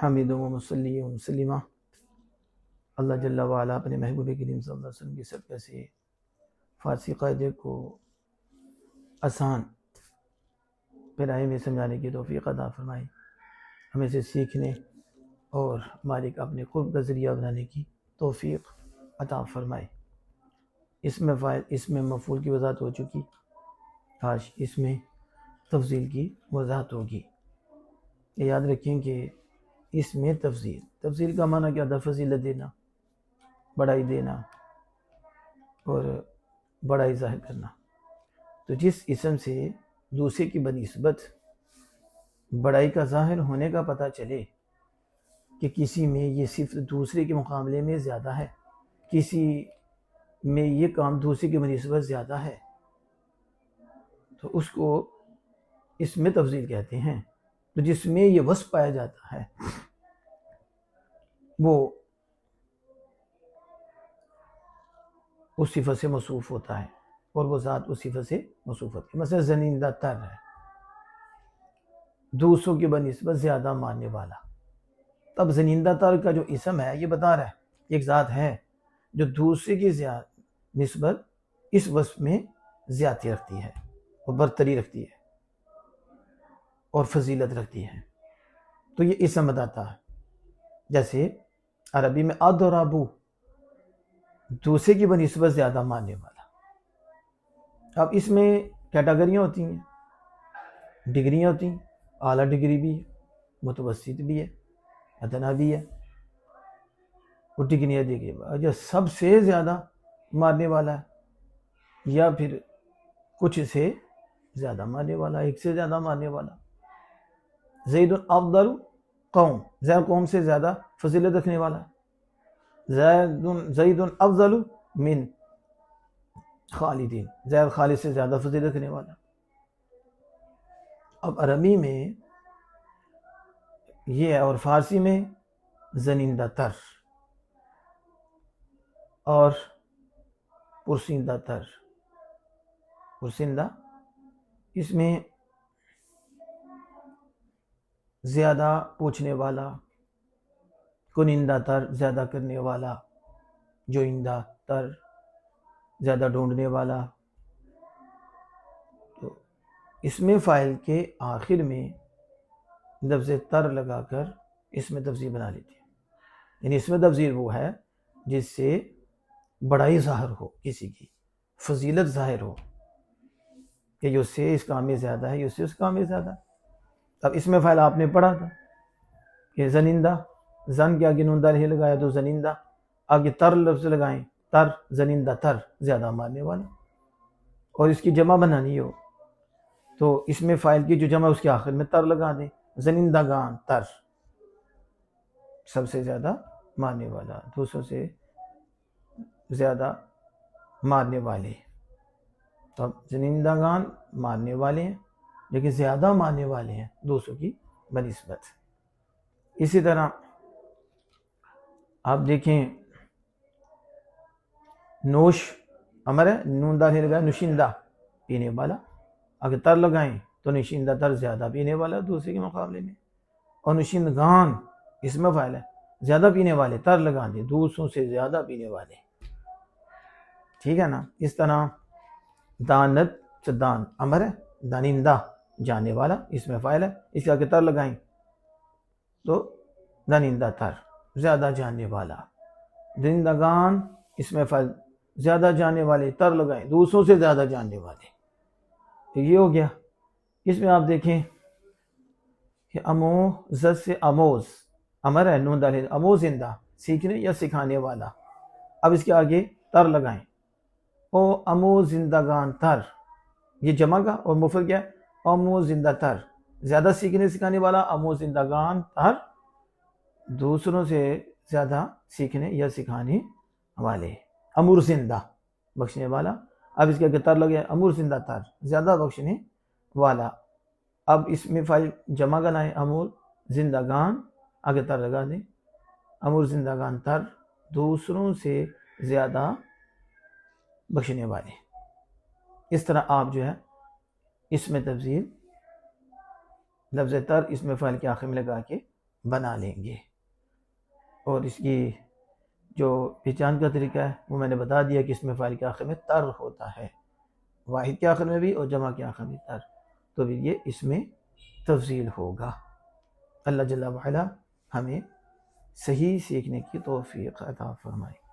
حامد و مصلی و مسلمہ اللہ جل وعلا اپنے محبوب کریم صلی اللہ علیہ وسلم کی صدقہ سے فارسی قاعدے کو آسان پیراہے میں سمجھانے کی توفیق عطا فرمائے، ہمیں سے سیکھنے اور مالک اپنے قرب کا ذریعہ بنانے کی توفیق عطا فرمائے۔ اس میں مفعول کی وضاحت ہو چکی، آج اس میں تفضیل کی وضاحت ہوگی۔ یاد رکھیں کہ اس میں تفضیل کا معنی کیا تھا؟ فضیلت دینا، بڑائی دینا اور بڑائی ظاہر کرنا۔ تو جس اسم سے دوسرے کی بنسبت بڑائی کا ظاہر ہونے کا پتہ چلے کہ کسی میں یہ صفت دوسرے کے مقابلے میں زیادہ ہے، کسی میں یہ کام دوسرے کی بنسبت زیادہ ہے، تو اس کو اس میں تفضیل کہتے ہیں۔ تو جس میں یہ وصف پایا جاتا ہے وہ اس صفت سے موصوف ہوتا ہے اور وہ ذات اس صفت سے موصوف ہوتی ہے۔ مثلا زنیندہ تر ہے، دوسروں کی بنسبت زیادہ ماننے والا۔ تب زنیندہ تر کا جو اسم ہے یہ بتا رہا ہے ایک ذات ہے جو دوسرے کی نسبت اس وصف میں زیادتی رکھتی ہے اور برتری رکھتی ہے اور فضیلت رکھتی ہے، تو یہ اسم بتاتا ہے۔ جیسے عربی میں اضربو، دوسرے کی بنسبت زیادہ ماننے والا۔ اب اس میں کیٹاگریاں ہوتی ہیں، ڈگریاں ہوتی ہیں، اعلیٰ ڈگری بھی ہے، متوسط بھی ہے، ادنا بھی ہے۔ وہ ڈگریاں دیکھیے، جو سب سے زیادہ ماننے والا ہے یا پھر کچھ سے زیادہ ماننے والا، ایک سے زیادہ ماننے والا۔ زید افضل قوم، زید قوم سے زیادہ فضیلت رکھنے والا۔ زید افضل من خالدین، زید خالد سے زیادہ فضیلت رکھنے والا۔ اب عربی میں یہ ہے اور فارسی میں زنیندہ تر اور پرسندہ تر۔ پرسندہ اس میں زیادہ پوچھنے والا، کنندہ تر زیادہ کرنے والا، جوئندہ تر زیادہ ڈھونڈنے والا۔ تو اس میں فاعل کے آخر میں لفظ تر لگا کر اس میں تفضیل بنا لیتی ہے، یعنی اس میں تفضیل وہ ہے جس سے بڑائی ظاہر ہو، کسی کی فضیلت ظاہر ہو کہ یہ اس سے اس کام میں زیادہ ہے، یہ اس سے اس کام میں زیادہ ہے۔ اب اس میں فاعل آپ نے پڑھا تھا کہ زنندہ، زن کے آگے نون دال ہی لگایا تو زنندہ، آگے تر لفظ لگائیں، تر، زنندہ تر زیادہ ماننے والا، اور اس کی جمع بنانی ہو تو اس میں فاعل کی جو جمع اس کے آخر میں تر لگا دیں، زنندہ گان تر، سب سے زیادہ ماننے والا، دوسروں سے زیادہ مارنے والے۔ تو اب زنندہ گان مارنے والے ہیں لیکن زیادہ ماننے والے ہیں دوسروں کی بنسبت۔ اسی طرح آپ دیکھیں نوش امر ہے، نون دال ہی لگائیں، نوشندہ پینے والا، اگر تر لگائیں تو نوشندہ تر زیادہ پینے والا دوسرے کے مقابلے میں، اور نوشندگان اس میں فاعل ہے، زیادہ پینے والے، تر لگا دیں، دوسروں سے زیادہ پینے والے، ٹھیک ہے نا۔ اس طرح دانت سے دان امر ہے، دانندہ جانے والا، اس میں فاعل ہے، اس کے آگے تر لگائیں تو دانندہ تر زیادہ جاننے والا۔ زندگان اس میں فاعل، زیادہ جاننے والے، تر لگائیں دوسروں سے زیادہ جاننے والے۔ تو یہ ہو گیا۔ اس میں آپ دیکھیں کہ اموز سے اموز امر ہے، نون دال، اموزندہ سیکھنے یا سکھانے والا، اب اس کے آگے تر لگائیں، او اموزندگان تر، یہ جمع کا اور مفرد کیا ہے؟ اموزندہ تر، زیادہ سیکھنے سکھانے والا، اموزندگان تر دوسروں سے زیادہ سیکھنے یا سکھانے والے۔ امور زندہ بخشنے والا، اب اس کے آگے تر لگے، امور زندہ تر زیادہ بخشنے والا۔ اب اس میں فاعل جمع کا لائیں، امور زندگان، آگے تر لگا دیں، امور زندگان تر دوسروں سے زیادہ بخشنے والے۔ اس طرح آپ جو ہے اس میں تفضیل لفظ تر اس میں فاعل کے آخر میں لگا کے بنا لیں گے۔ اور اس کی جو پہچان کا طریقہ ہے وہ میں نے بتا دیا کہ اسم فاعل کے آخر میں تر ہوتا ہے، واحد کے آخر میں بھی اور جمع کے آخر میں تر، تو پھر یہ اس میں تفضیل ہوگا۔ اللہ جل وعلا ہمیں صحیح سیکھنے کی توفیق عطا فرمائے۔